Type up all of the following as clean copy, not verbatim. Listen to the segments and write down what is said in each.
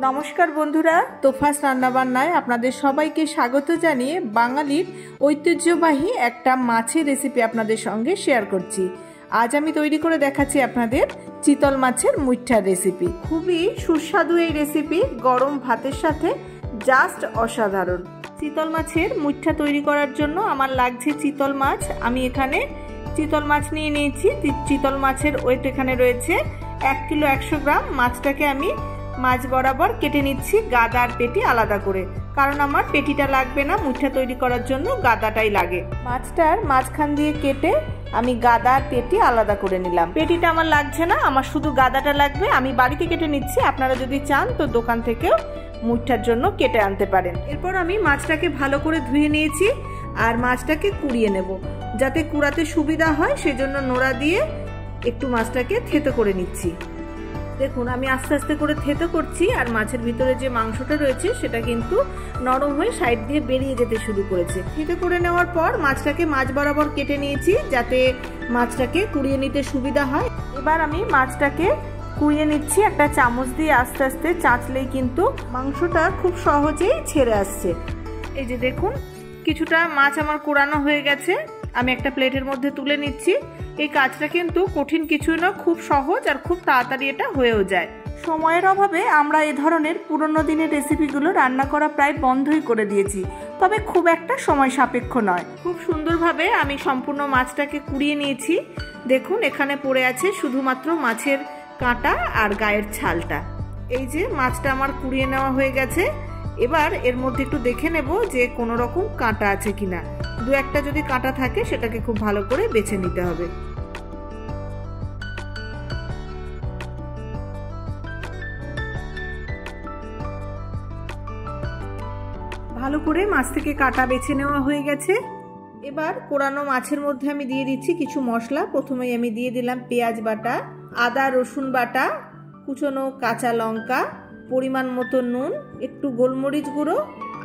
নমস্কার বন্ধুরা, তোফাস রান্নাবান্নায় আপনাদের সবাইকে স্বাগত জানিয়ে বাঙালির ঐতিহ্যবাহী একটা মাছের রেসিপি আপনাদের সঙ্গে শেয়ার করছি। আজ আমি তৈরি করে দেখাচ্ছি আপনাদের চিতল মাছের মুইঠার রেসিপি। খুবই সুস্বাদু এই রেসিপি, গরম ভাতের সাথে জাস্ট অসাধারণ। চিতল মাছের মুইঠা তৈরি করার জন্য আমার লাগছে চিতল মাছ। আমি এখানে চিতল মাছ নিয়ে নিয়েছি। চিতল মাছের ওয়েট এখানে রয়েছে 1 কিলো 100 গ্রাম। মাছটাকে আমি মাছ বরাবর কেটে নিচ্ছি, গাদা আর পেটি আলাদা করে, কারণ আমার পেটিটা লাগবে না, মুঠা তৈরি করার জন্য গাদাটাই লাগে। মাছটার মাঝখান দিয়ে কেটে আমি গাদা আর পেটি আলাদা করে নিলাম। পেটিটা আমার লাগছে না, আমার শুধু গাদাটা লাগবে। আমি বাড়িতে কেটে নিচ্ছি, আপনারা যদি চান তো দোকান থেকেও মুঠার জন্য কেটে আনতে পারেন। এরপর আমি মাছটাকে ভালো করে ধুয়ে নিয়েছি আর মাছটাকে কুড়িয়ে নেব। যাতে কুড়াতে সুবিধা হয় সেজন্য নোড়া দিয়ে একটু মাছটাকে থেতো করে নিচ্ছি। দেখুন আমি আস্তে আস্তে করে থেতো করছি, আর মাছের ভিতরে যে মাংসটা রয়েছে সেটা কিন্তু নরম হয়ে সাইড দিয়ে বেরিয়ে যেতে শুরু করেছে। থেতো করে নেওয়ার পর মাছটাকে মাছ বরাবর কেটে নিয়েছি যাতে মাছটাকে কুড়িয়ে নিতে সুবিধা হয়। এবার আমি মাছটাকে কুড়িয়ে নিচ্ছি একটা চামচ দিয়ে। আস্তে আস্তে চাঁচলেই কিন্তু মাংসটা খুব সহজেই ছেড়ে আসছে। এই যে দেখুন কিছুটা মাছ আমার কুড়ানো হয়ে গেছে, আমি একটা প্লেটের মধ্যে তুলে নিচ্ছি। এই কাজটা কিন্তু কঠিন কিছুই না, খুব সহজ আর খুব তাড়াতাড়ি এটা হয়েও যায়। সময়ের অভাবে আমরা এই ধরনের পুরনো দিনের রেসিপিগুলো রান্না করা প্রায় বন্ধই করে দিয়েছি, তবে খুব একটা সময় সাপেক্ষ নয়। খুব সুন্দরভাবে আমি সম্পূর্ণ মাছটাকে কুড়িয়ে নিয়েছি। দেখুন এখানে পড়ে আছে শুধুমাত্র মাছের কাঁটা আর গায়ের ছালটা। এই যে মাছটা আমার কুড়িয়ে নেওয়া হয়ে গেছে। এবার এর মধ্যে একটু দেখে নেব যে কোনো রকম কাঁটা আছে কিনা। দু একটা যদি কাঁটা থাকে সেটাকে খুব ভালো করে বেছে নিতে হবে। ভালো করে মাছ থেকে কাঁটা বেছে নেওয়া হয়ে গেছে। এবার কোরানো মাছের মধ্যে আমি দিয়ে দিচ্ছি কিছু মশলা। প্রথমেই আমি দিয়ে দিলাম পেঁয়াজ বাটা, আদা রসুন বাটা, কুচনো কাঁচা লঙ্কা, পরিমাণ মতো নুন, একটু গোলমরিচ গুঁড়ো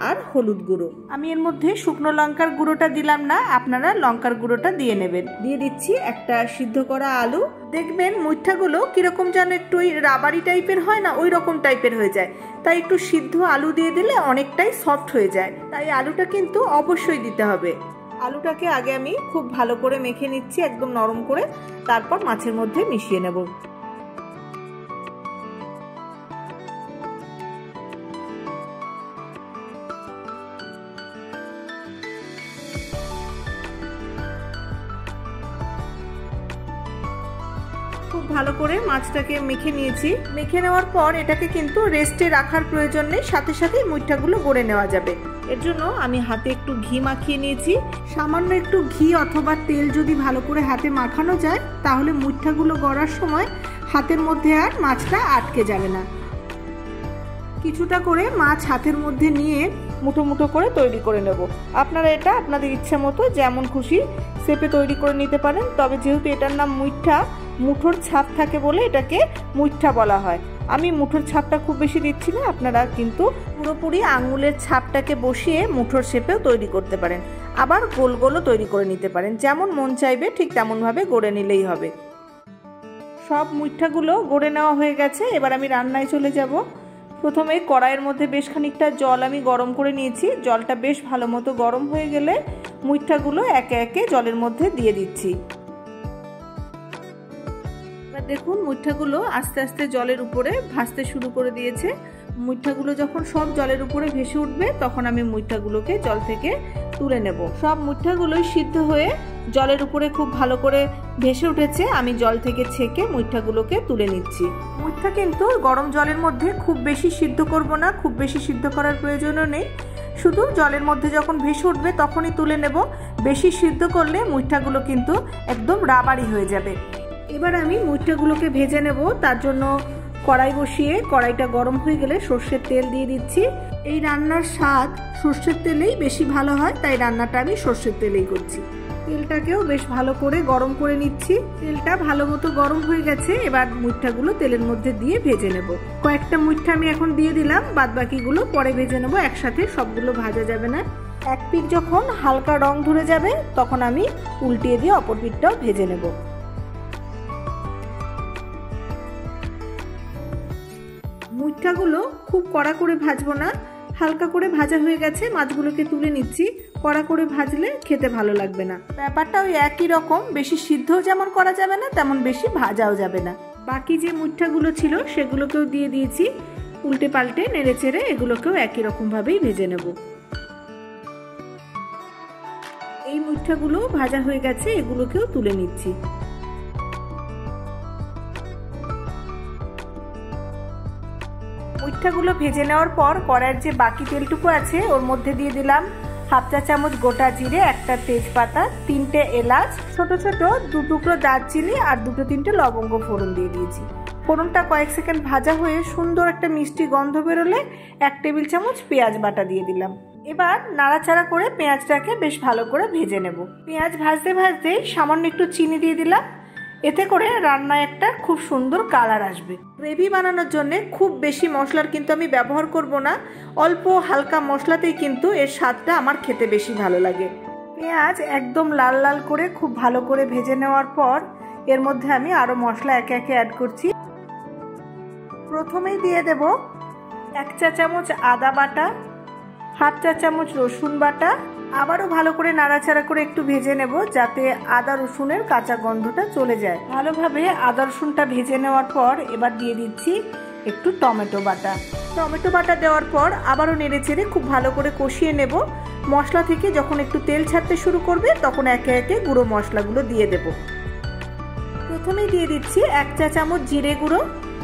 আর হলুদ গুঁড়ো। আমি এর মধ্যে শুকনো লঙ্কার গুঁড়োটা দিলাম না, আপনারা লঙ্কার গুঁড়োটা দিয়ে নেবেন। দিয়ে দিচ্ছি একটা সিদ্ধ করা আলু। দেখবেন মুইঠাগুলো কিরকম যেন একটু ওই রাবারি টাইপের হয় না, ওই রকম টাইপের হয়ে যায়, তাই একটু সিদ্ধ আলু দিয়ে দিলে অনেকটাই সফট হয়ে যায়। তাই আলুটা কিন্তু অবশ্যই দিতে হবে। আলুটাকে আগে আমি খুব ভালো করে মেখে নিচ্ছি একদম নরম করে, তারপর মাছের মধ্যে মিশিয়ে নেব। খুব ভালো করে মাছটাকে মেখে নিয়েছি। মেখে নেওয়ার পর এটাকে কিন্তু রেস্টে রাখার প্রয়োজন নেই, সাথে সাথে মুইঠাগুলো গড়ে নেওয়া যাবে। এর জন্য আমি হাতে একটু ঘি মাখিয়ে নিয়েছি। সামান্য একটু ঘি অথবা তেল যদি ভালো করে হাতে মাখানো যায় তাহলে মুইঠাগুলো গড়ার সময় হাতের মধ্যে আর মাছটা আটকে যাবে না। কিছুটা করে মাছ হাতের মধ্যে নিয়ে মুঠো মুঠো করে তৈরি করে নেব। আপনারা এটা আপনাদের ইচ্ছা মতো যেমন খুশি শেপে তৈরি করে নিতে পারেন, তবে যেহেতু এটার নাম মুইঠা, মুঠোর ছাপ থাকে বলে এটাকে মুইঠা বলা হয়। আমি মুঠোর ছাপটা খুব বেশি দিচ্ছি না, আপনারা কিন্তু পুরোপুরি আঙুলের ছাপটাকে বসিয়ে মুঠোর শেপেও তৈরি করতে পারেন, আবার গোল গোলও তৈরি করে নিতে পারেন। যেমন মন চাইবে ঠিক তেমনভাবে গড়ে নিলেই হবে। সব মুইঠাগুলো গড়ে নেওয়া হয়ে গেছে। এবার আমি রান্নায় চলে যাব। প্রথমে কড়াইয়ের মধ্যে বেশ খানিকটা জল আমি গরম করে নিয়েছি। জলটা বেশ ভালো মতো গরম হয়ে গেলে মুইঠাগুলো একে একে জলের মধ্যে দিয়ে দিচ্ছি। দেখুন মুইঠাগুলো আস্তে আস্তে জলের উপরে ভাসতে শুরু করে দিয়েছে। মুইঠাগুলো যখন সব জলের উপরে ভেসে উঠবে তখন আমি মুইঠাগুলোকে জল থেকে তুলে নেব। সব মুইঠাগুলোই সিদ্ধ হয়ে জলের উপরে খুব ভালো করে ভেসে উঠেছে। আমি জল থেকে ছেঁকে মুইঠাগুলোকে তুলে নিচ্ছি। মুইঠা কিন্তু গরম জলের মধ্যে খুব বেশি সিদ্ধ করব না, খুব বেশি সিদ্ধ করার প্রয়োজনও নেই। শুধু জলের মধ্যে যখন ভেসে উঠবে তখনই তুলে নেব। বেশি সিদ্ধ করলে মুইঠাগুলো কিন্তু একদম রাবারি হয়ে যাবে। এবার আমি মুইঠাগুলোকে ভেজে নেব। তার জন্য কড়াই বসিয়ে কড়াইটা গরম হয়ে গেলে সর্ষের তেল দিয়ে দিচ্ছি। এই রান্নার স্বাদ সর্ষের তেলেই বেশি ভালো হয়, তাই রান্নাটা আমি সর্ষের তেলেই করছি। তেলটাকেও বেশ ভালো করে গরম করে নিচ্ছি। তেলটা ভালো মতো গরম হয়ে গেছে। এবার মুইঠাগুলো তেলের মধ্যে দিয়ে ভেজে নেব। কয়েকটা মুইঠা আমি এখন দিয়ে দিলাম, বাদ বাকিগুলো পরে ভেজে নেব। একসাথে সবগুলো ভাজা যাবে না। এক পিঠ যখন হালকা রং ধরে যাবে তখন আমি উল্টিয়ে দিয়ে অপর পিঠটাও ভেজে নেব। মুইঠাগুলো খুব কড়া করে ভাজবো না, হালকা করে ভাজা হয়ে গেছে, মাছগুলোকে তুলে নিচ্ছি। কড়া করে ভাজলে খেতে ভালো লাগবে না। ব্যাপারটা ওই একই রকম, বেশি সিদ্ধও যেমন করা যাবে না তেমন বেশি ভাজাও যাবে না। বাকি যে মুইঠাগুলো ছিল সেগুলোকেও দিয়ে দিয়েছি, উল্টে পাল্টে নেড়ে চেড়ে এগুলোকেও একই রকমভাবেই ভেজে নেব। এই মুইঠাগুলো ভাজা হয়ে গেছে, এগুলোকেও তুলে নিচ্ছি। মুইঠাগুলো ভেজে নেওয়ার পর কড়াইয়ের যে বাকি তেলটুকু আছে ওর মধ্যে দিয়ে দিলাম হাফ চা চামচ গোটা জিরে, একটা তেজপাতা, 3টে এলাচ, ছোট ছোট 2 টুকরো দারচিনি আর 2-3টে লবঙ্গ ফোড়ন দিয়ে দিয়েছি। ফোড়নটা কয়েক সেকেন্ড ভাজা হয়ে সুন্দর একটা মিষ্টি গন্ধ বেরোলে 1 টেবিল চামচ পেঁয়াজ বাটা দিয়ে দিলাম। এবার নাড়াচাড়া করে পেঁয়াজটাকে বেশ ভালো করে ভেজে নেব। পেঁয়াজ ভাজতে ভাজতে সামান্য একটু চিনি দিয়ে দিলাম, এতে করে রান্নায় একটা খুব সুন্দর কালার আসবে। গ্রেভি বানানোর জন্য খুব বেশি মশলার কিন্তু আমি ব্যবহার করব না, অল্প হালকা মশলাতেই কিন্তু এর স্বাদটা আমার খেতে বেশি ভালো লাগে। পেঁয়াজ একদম লাল লাল করে খুব ভালো করে ভেজে নেওয়ার পর এর মধ্যে আমি আরও মশলা একে একে অ্যাড করছি। প্রথমেই দিয়ে দেব 1 চা চামচ আদা বাটা, হাফ চা চামচ রসুন বাটা। আবারও ভালো করে নাড়াচাড়া করে একটু ভেজে নেব যাতে আদা রসুনের কাঁচা গন্ধটা চলে যায়। ভালোভাবে আদা রসুনটা ভেজে নেওয়ার পর এবার দিয়ে দিচ্ছি একটু টমেটো বাটা। টমেটো বাটা দেওয়ার পর আবারও নেড়ে চেড়ে খুব ভালো করে কষিয়ে নেব। মশলা থেকে যখন একটু তেল ছাড়তে শুরু করবে তখন একে একে গুঁড়ো মশলাগুলো দিয়ে দেব। প্রথমেই দিয়ে দিচ্ছি 1 চা চামচ জিরে গুঁড়ো,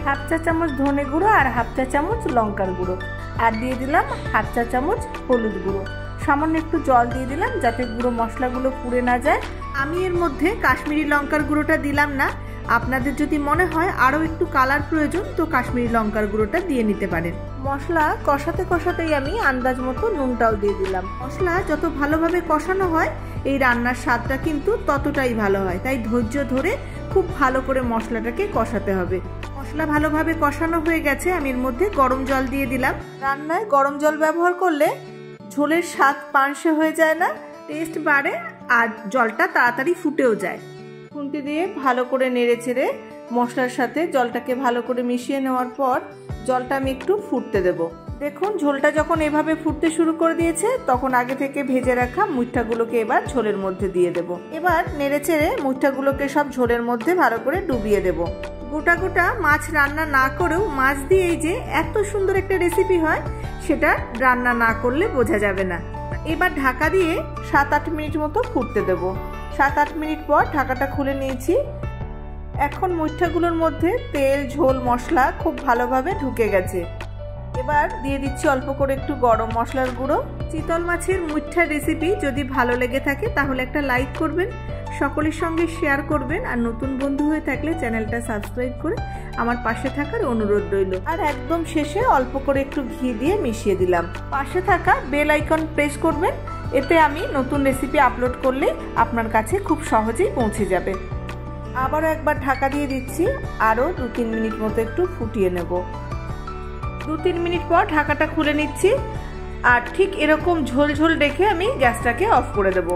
হাফ চা চামচ ধনে গুঁড়ো আর হাফ চা চামচ লঙ্কার গুঁড়ো, আর দিয়ে দিলাম হাফ চা চামচ হলুদ গুঁড়ো। সামান্য একটু জল দিয়ে দিলাম যাতে গুঁড়ো মশলাগুলো পুড়ে না যায়। আমি এর মধ্যে কাশ্মীরি লঙ্কার গুঁড়োটা দিলাম না, আপনাদের যদি মনে হয় আরও একটু কালার প্রয়োজন তো কাশ্মীরি লঙ্কার গুঁড়োটা দিয়ে নিতে পারেন। মশলা কষাতে কষাতেই আমি আন্দাজ মতো নুনটাও দিয়ে দিলাম। মশলা যত ভালোভাবে কষানো হয় এই রান্নার স্বাদটা কিন্তু ততটাই ভালো হয়, তাই ধৈর্য ধরে খুব ভালো করে মশলাটাকে কষাতে হবে। মশলা ভালোভাবে কষানো হয়ে গেছে, আমি এর মধ্যে গরম জল দিয়ে দিলাম। রান্নায় গরম জল ব্যবহার করলে ঝোলের স্বাদ পানসে হয়ে যায় না, টেস্ট বাড়ে আর জলটা তাড়াতাড়ি ফুটেও যায়। খুন্তি দিয়ে ভালো করে নেড়ে চেড়ে মশলার সাথে জলটাকে ভালো করে মিশিয়ে নেওয়ার পর জলটা আমি একটু ফুটতে দেব। দেখুন ঝোলটা যখন এভাবে ফুটতে শুরু করে দিয়েছে তখন আগে থেকে ভেজে রাখা মুইঠাগুলোকে এবার ঝোলের মধ্যে দিয়ে দেব। এবার নেড়ে চেড়ে মুইঠাগুলোকে সব ঝোলের মধ্যে ভালো করে ডুবিয়ে দেব। গোটা গোটা মাছ রান্না না করেও মাছ দিয়েই যে এত সুন্দর একটা রেসিপি হয় সেটা রান্না না করলে বোঝা যাবে না। এবার ঢাকা দিয়ে 7-8 মিনিট মতো ফুটতে দেব। 7-8 মিনিট পর ঢাকাটা খুলে নিয়েছি। এখন মুইঠাগুলোর মধ্যে তেল ঝোল মশলা খুব ভালোভাবে ঢুকে গেছে। এবার দিয়ে দিচ্ছি অল্প করে একটু গরম মশলার গুঁড়ো। চিতল মাছের মুইঠা রেসিপি যদি ভালো লেগে থাকে তাহলে একটা লাইক করবেন, সকলের সঙ্গে শেয়ার করবেন, আর নতুন বন্ধু হয়ে থাকলে চ্যানেলটা সাবস্ক্রাইব করে আমার পাশে থাকার অনুরোধ রইল। আর একদম শেষে অল্প করে একটু ঘি দিয়ে মিশিয়ে দিলাম। পাশে থাকা বেল আইকন প্রেস করবেন, এতে আমি নতুন রেসিপি আপলোড করলে আপনার কাছে খুব সহজেই পৌঁছে যাবে। আবারও একবার ঢাকা দিয়ে দিচ্ছি, আরও 2-3 মিনিট মতো একটু ফুটিয়ে নেব। 2-3 মিনিট পর ঢাকাটা খুলে নিচ্ছি, আর ঠিক এরকম ঝোল ঝোল রেখে আমি গ্যাসটাকে অফ করে দেব।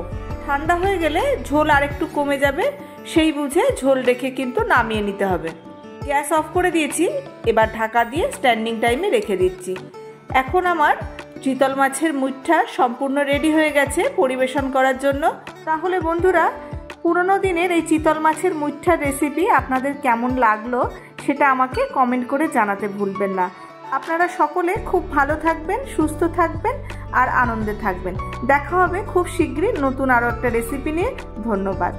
ঠান্ডা হয়ে গেলে ঝোল আর একটু কমে যাবে, সেই বুঝে ঝোল রেখে কিন্তু নামিয়ে নিতে হবে। গ্যাস অফ করে দিয়েছি, এবার ঢাকা দিয়ে স্ট্যান্ডিং টাইমে রেখে দিচ্ছি। এখন আমার চিতল মাছের মুইঠা সম্পূর্ণ রেডি হয়ে গেছে পরিবেশন করার জন্য। তাহলে বন্ধুরা, পুরনো দিনের এই চিতল মাছের মুইঠার রেসিপি আপনাদের কেমন লাগলো সেটা আমাকে কমেন্ট করে জানাতে ভুলবেন না। আপনারা সকলে খুব ভালো থাকবেন, সুস্থ থাকবেন আর আনন্দে থাকবেন। দেখা হবে খুব শীঘ্রই নতুন আরও একটা রেসিপি নিয়ে। ধন্যবাদ।